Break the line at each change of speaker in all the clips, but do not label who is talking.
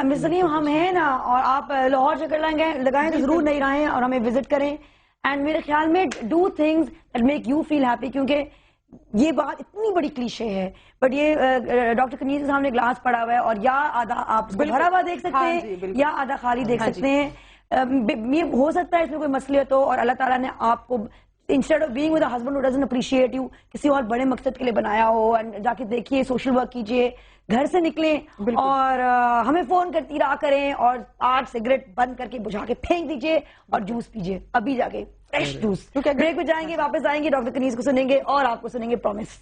مس سلیم ہم ہیں نا، اور آپ لاہور چکر لگائیں تو ضرور نہیں رہیں اور ہمیں وزٹ کریں. اینڈ میرے خیال میں do things that make you feel happy, کیونکہ یہ بات اتنی بڑی کلیشے ہے، بٹ یہ ڈاکٹر کنیز کے سامنے گلاس پڑا ہوا ہے اور یا آدھا آپ بھرا ہوا دیکھ سکتے ہیں یا آدھا خالی دیکھ سکتے ہیں. یہ ہو سکتا ہے اس میں کوئی مصلحت ہو، اور اللہ تعالیٰ نے آپ کو instead of being with a husband who doesn't appreciate you کسی اور بڑے مقصد کے لیے بنایا ہو. جا کے دیکھیے، سوشل ورک کیجیے، گھر سے نکلیں اور ہمیں فون کرتی رہا کریں، اور 8 سگریٹ بند کر کے بجھا کے پھینک دیجیے اور جوس پیجیے ابھی جا کے، فریش جوس. کیونکہ بریک میں جائیں گے، واپس آئیں گے، ڈاکٹر کنیز کو سنیں گے اور آپ کو سنیں گے promise.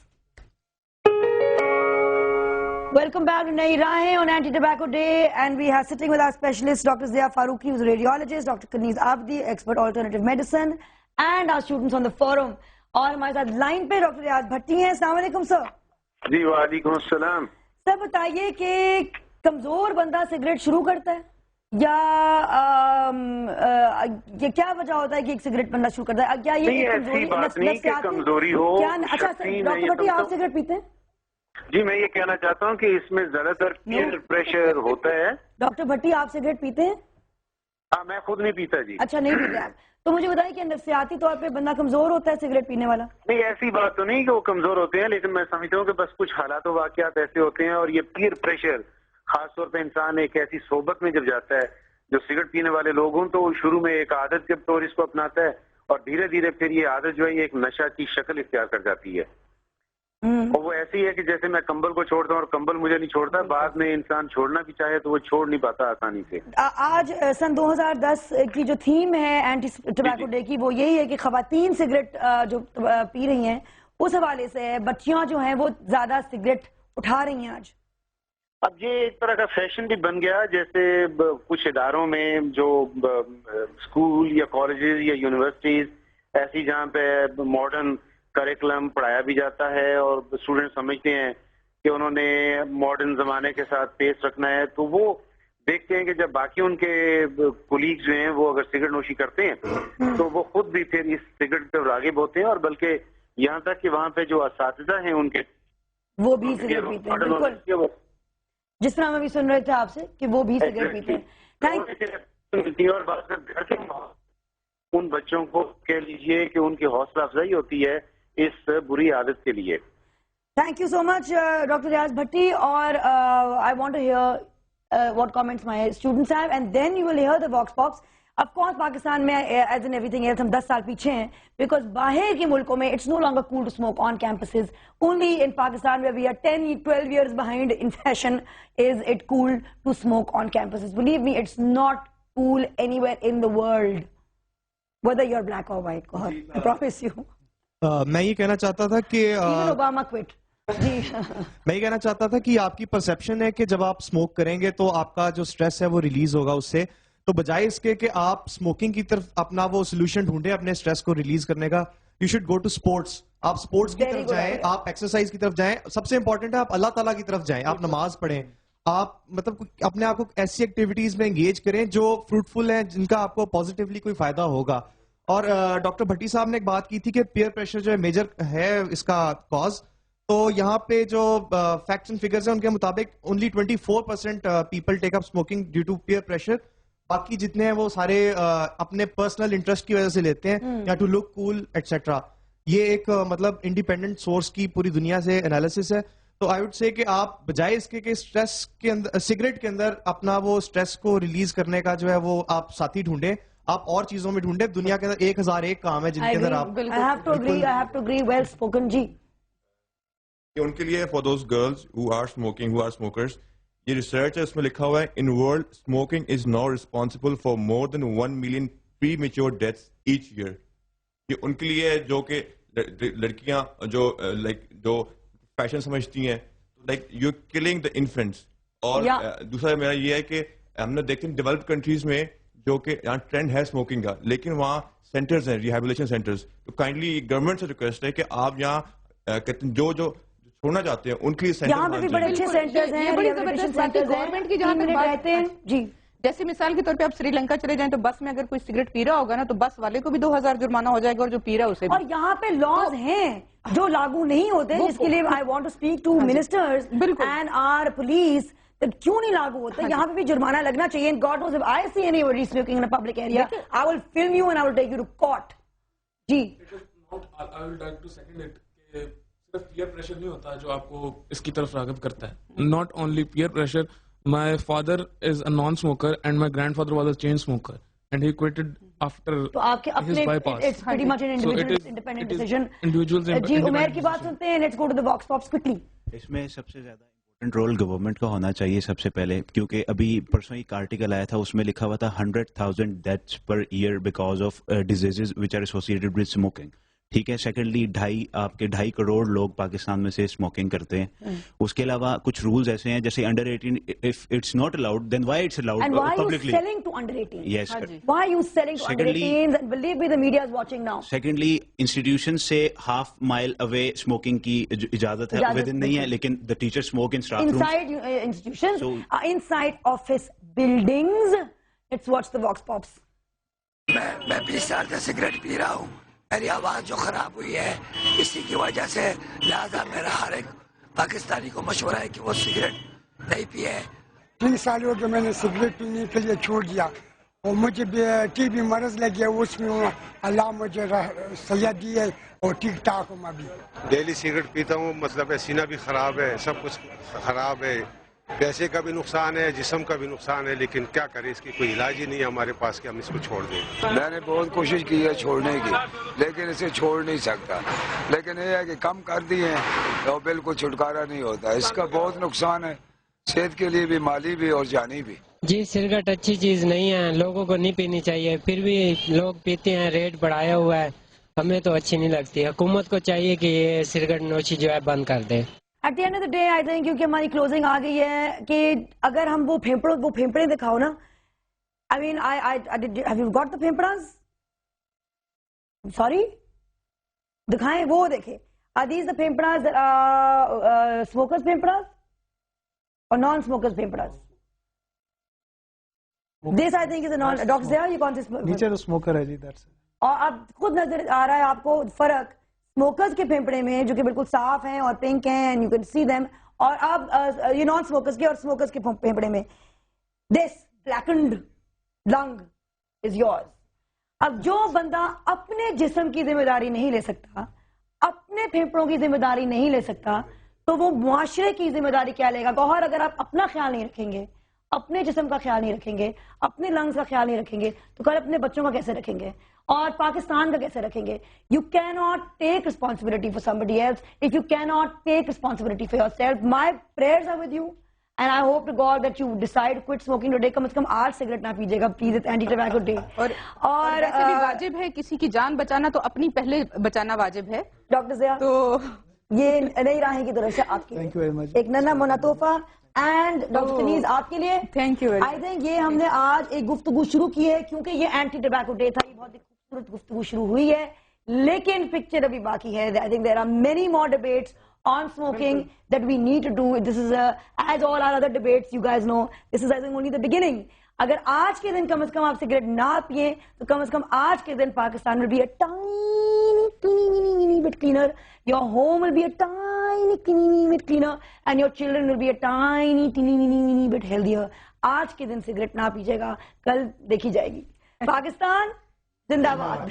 Welcome back to Nayi Rahein on Anti-Tobacco Day, and we are sitting with our specialist, Dr. Zia Farooqi, who's a radiologist, Dr. Kaniz Abdi, expert alternative medicine, and our students on the forum. اور ہمارے ساتھ line پہ doctor Riaz بھٹی ہیں. السلام علیکم سر.
جی وعلیکم السلام.
سر بتائیے کہ کمزور بندہ سگریٹ شروع کرتا ہے یا یہ کیا وجہ ہوتا ہے کہ ایک سگریٹ بندہ شروع کرتا ہے؟ کیا یہ
کمزوری ہو؟
اچھا ڈاکٹر بھٹی آپ سگریٹ پیتے ہیں؟
جی میں یہ کہنا چاہتا ہوں کہ اس میں زیادہ تر پیئر پریشر ہوتا ہے.
ڈاکٹر بھٹی آپ سگریٹ پیتے ہیں؟
ہاں میں خود نہیں پیتا جی.
اچھا نہیں پیتے آپ، تو مجھے بتائیے کہ نفسیاتی طور پہ بندہ کمزور ہوتا ہے سگریٹ پینے والا؟
نہیں ایسی بات تو نہیں کہ وہ کمزور ہوتے ہیں، لیکن میں سمجھتا ہوں کہ بس کچھ حالات و واقعات ایسے ہوتے ہیں، اور یہ پیئر پریشر خاص طور پہ انسان ایک ایسی صحبت میں جب جاتا ہے جو سگریٹ پینے والے لوگ ہوں تو شروع میں ایک عادت کے طور اس کو اپناتا ہے، اور دھیرے دھیرے پھر یہ عادت جو ہے ایک نشہ کی شکل اختیار کر جاتی ہے. اور وہ ایسی ہے کہ جیسے میں کمبل کو چھوڑتا ہوں اور کمبل مجھے نہیں چھوڑتا، بعد میں انسان چھوڑنا بھی چاہے تو وہ چھوڑ نہیں پاتا آسانی سے.
آج سن 2010 کی جو تھیم ہے اینٹی ٹبیکو ڈے کی وہ یہی ہے کہ خواتین سگریٹ جو پی رہی ہیں اس حوالے سے بچیاں جو ہیں وہ زیادہ سگریٹ اٹھا رہی ہیں آج.
اب یہ ایک طرح کا فیشن بھی بن گیا، جیسے کچھ اداروں میں جو اسکول یا کالجز یا یونیورسٹیز ایسی جہاں پہ ماڈرن کریکولم پڑھایا بھی جاتا ہے اور اسٹوڈنٹ سمجھتے ہیں کہ انہوں نے ماڈرن زمانے کے ساتھ پیش رکھنا ہے، تو وہ دیکھتے ہیں کہ جب باقی ان کے کولیگز جو ہیں وہ اگر سگریٹ نوشی کرتے ہیں تو وہ خود بھی پھر اس سگریٹ پہ راغب ہوتے ہیں، اور بلکہ یہاں تک کہ وہاں پہ جو اساتذہ ہیں ان کے
وہ بھی سگریٹ پیتے ہیں. بالکل جس طرح ہم ابھی سن رہے تھے آپ سے کہ وہ بھی سگریٹ پیتے ہیں.
اور بات گھر کے ان بچوں کو کہہ لیجئے کہ ان کی حوصلہ افزائی ہوتی ہے اس بری عادت کے لیے.
Thank you so much doctor Riaz Bhatti. اور I want to hear what comments my students have and then you will hear the vox pops. Of course Pakistan میں as in everything else ہم 10 سال پیچھے ہیں، بیکاز باہر کے ملکوں میں it's no longer cool to smoke on campuses. Only in Pakistan where we are 10-12 years behind in fashion is it cool to smoke on campuses. Believe me, it's not cool anywhere in the world, whether you're black or white. God, I promise you.
میں یہ کہنا چاہتا تھا کہ
Obama quit. جی
میں یہ کہنا چاہتا تھا کہ آپ کی پرسپشن ہے کہ جب آپ اسموک کریں گے تو آپ کا جو اسٹریس ہے وہ ریلیز ہوگا اس سے، تو بجائے اس کے کہ آپ اسموکنگ کی طرف اپنا وہ سولوشن ڈھونڈیں اپنے اسٹریس کو ریلیز کرنے کا، you should go to sports. آپ اسپورٹس کی طرف جائیں، آپ ایکسرسائز کی طرف جائیں، سب سے امپورٹنٹ ہے آپ اللہ تعالیٰ کی طرف جائیں، آپ نماز پڑھیں، آپ مطلب اپنے آپ کو ایسی ایکٹیویٹیز میں انگیج کریں جو فروٹفل ہیں، جن کا آپ کو پازیٹیولی کوئی فائدہ ہوگا. اور ڈاکٹر بھٹی صاحب نے ایک بات کی تھی کہ پیئر پریشر جو ہے میجر ہے اس کا کاز، تو یہاں پہ جو فیکٹس اینڈ فگرز ہیں ان کے مطابق only 24% people take up smoking due to peer pressure. باقی جتنے ہیں وہ سارے اپنے پرسنل انٹرسٹ کی وجہ سے لیتے ہیں یا ٹو لک کول ایٹسیٹرا. یہ ایک مطلب انڈیپینڈنٹ سورس کی پوری دنیا سے انالیسس ہے. تو آئی وڈ سے کہ آپ بجائے اس کے کہ اسٹریس کے اندر سگریٹ کے اندر اپنا وہ اسٹریس کو ریلیز کرنے کا جو ہے وہ آپ ساتھی ڈھونڈیں، آپ اور چیزوں میں ڈھونڈیں. دنیا کے اندر 1001 کام ہے جن کے اندر آپ
I have to agree. Well spoken جی.
ان کے لیے for those girls who are smokers یہ ریسرچ ہے، اس میں لکھا ہوا ہے in world smoking is now responsible for more than 1 million premature deaths each year. یہ ان کے لیے جو کہ لڑکیاں جو جو فیشن سمجھتی ہیں like you killing the infants. اور دوسرا میرا یہ ہے کہ ہم نے دیکھتے ہیں ڈیولپڈ کنٹریز میں جو کہ یہاں ٹرینڈ ہے اسموکنگ کا، لیکن وہاں سینٹرز ہیں ریہیبلیشن سینٹرز. تو کائنڈلی گورنمنٹ سے ریکویسٹ ہے کہ آپ یہاں کہتے ہیں جو چھوڑنا چاہتے ہیں ان کے لیے
یہاں پہ بھی بڑے اچھے سینٹرز ہیں، ریہیبلیشن سینٹرز گورنمنٹ کی جہاں تک بات ہیں. جی
جیسے مثال کے طور پہ آپ سری لنکا چلے جائیں تو بس میں اگر کوئی سگریٹ پی رہا ہوگا نا تو بس والے کو بھی 2000 جرمانہ ہو جائے گا اور جو پی رہا اسے بھی.
اور یہاں پہ لاز ہیں جو لاگو نہیں ہوتے، جس کے لیے I want to speak to ministers and our police کیوں نہیں لاگو ہوتا؟ یہاں پہ بھی جرمانہ لگنا چاہیے. God knows if I see anybody smoking in a public area, I will film you and I will take you to court. G
I would like to second it کہ صرف peer pressure نہیں ہوتا جو آپ کو اس کی طرف راغب کرتا ہے. Not only peer pressure, my father is a non-smoker and my grandfather was a chain smoker and he quitted after
تو آپ کے
his
اپنے
bypass.
it's pretty much an individual independent decision. جی عمیر کی بات سنتے ہیں. Let's go to the vox pops quickly.
اس میں سب سے زیادہ امپورٹنٹ رول گورنمنٹ کا ہونا چاہیے سب سے پہلے, کیونکہ ابھی پرسوں ایک آرٹیکل آیا تھا, اس میں لکھا ہوا تھا 100,000 deaths per year because of diseases which are associated with smoking. ٹھیک ہے. سیکنڈلی 2.5 کروڑ لوگ پاکستان میں سے اسموکنگ کرتے ہیں. اس کے علاوہ کچھ رولز ایسے ہیں جیسے under 18 if it's not allowed then why it's allowed
And why are you
publicly.
selling to under 18?
Yes.
Why are you selling to under
Secondly-
18s? And believe me, the media is watching now.
Secondly institution سے half mile away smoking کی اجازت ہے,
اجازت
with in نہیں ہے,
بالکل.
لیکن the teacher smoke in staff rooms.
Inside institutions,
So-
inside office buildings. Let's watch the vox pops.
میں 20 سال سے سگریٹ پی رہا ہوں. میری آواز جو خراب ہوئی ہے اسی کی وجہ سے, لہذا میرا ہر ایک پاکستانی کو مشورہ ہے کہ وہ سگریٹ نہیں پیے.
3 سال ہو گئے میں نے سگریٹ پینے کے لیے چھوڑ دیا, اور مجھے ٹی بی مرض لگ گیا, اس میں اللہ مجھے صحت دی ہے اور ٹھیک ٹھاک ہوں. میں بھی
ڈیلی سگریٹ پیتا ہوں, مطلب ہے سینہ بھی خراب ہے, سب کچھ خراب ہے, پیسے کا بھی نقصان ہے, جسم کا بھی نقصان ہے, لیکن کیا کریں, اس کی کوئی علاج ہی نہیں ہے ہمارے پاس کہ ہم اس کو چھوڑ دیں.
میں نے بہت کوشش کی ہے چھوڑنے کی, لیکن اسے چھوڑ نہیں سکتا. لیکن یہ ہے کہ کم کر دیے تو بالکل چھٹکارا نہیں ہوتا. اس کا بہت نقصان ہے صحت کے لیے بھی, مالی بھی اور جانی بھی.
جی سگریٹ اچھی چیز نہیں ہے, لوگوں کو نہیں پینی چاہیے, پھر بھی لوگ پیتے ہیں, ریٹ بڑھایا ہوا ہے, ہمیں تو اچھی نہیں لگتی. حکومت کو چاہیے کہ یہ سگریٹ نوشی جو ہے بند کر دے.
At the end of the day, I think کیونکہ ہماری کلوزنگ آ گئی ہے کہ اگر ہم وہ پھیپڑے دکھاؤ نا, I mean, have you got the پھیپڑاز؟ Sorry? دکھائیں, وہ دیکھیں. Are these the پھیپڑاز that are smokers پھیپڑاز or non-smokers پھیپڑاز? This I think is a non. Dr. Zia, you can't say
نیچے تو اسموکر ہے جی.
اور اب خود نظر آ رہا ہے آپ کو فرق اسموکرز کے پھیپڑے میں جو کہ بالکل صاف ہیں اور پنک ہیں and you can see them, اور اب یہ نان اسموکرز کے اور اسموکرز کے پھیپڑے میں دس بلیکنڈ لنگ از یورز. اب جو بندہ اپنے جسم کی ذمہ داری نہیں لے سکتا, اپنے پھیپڑوں کی ذمہ داری نہیں لے سکتا, تو وہ معاشرے کی ذمہ داری کیا لے گا؟ گوہر, اگر آپ اپنا خیال نہیں رکھیں گے, اپنے جسم کا خیال نہیں رکھیں گے, اپنے لنگز کا خیال نہیں رکھیں گے, تو کل اپنے بچوں کا کیسے رکھیں گے اور پاکستان کا کیسے رکھیں گے؟ You cannot take responsibility for somebody else if you cannot take responsibility for yourself. My prayers are with you and I hope to God that you decide to quit smoking today. کم از کم آج cigarette نہ پیجیے گا please, anti tobacco day.
اور ویسے بھی واجب ہے کسی کی جان بچانا تو اپنی پہلے بچانا واجب ہے.
ڈاکٹر ضیاء,
تو
یہ نئی راہیں کی طرف سے آپ کے لیے ایک ننا مونا تحفہ, اینڈ ڈاکٹر کنیز آپ کے لیے
تھینک یو.
آئی تھنک یہ ہم نے آج ایک گفتگو شروع کی ہے کیونکہ یہ اینٹی ٹبیکو ڈے تھا, یہ بہت ایک خوبصورت گفتگو شروع ہوئی ہے, لیکن پکچر ابھی باقی ہے. I think there are many more debates on smoking that we need to do. This is as all our other debates, you guys know, this is I think only the beginning. اگر آج کے دن کم از کم آپ cigarette نہ پیئیں تو کم از کم آج کے دن Pakistan will be a tiny bit cleaner, your home will be a tiny bit cleaner, and your children will be a tiny bit healthier. آج کے دن سگریٹ نہ پیجیے گا, کل دیکھی جائے گی. پاکستان زندہ باد.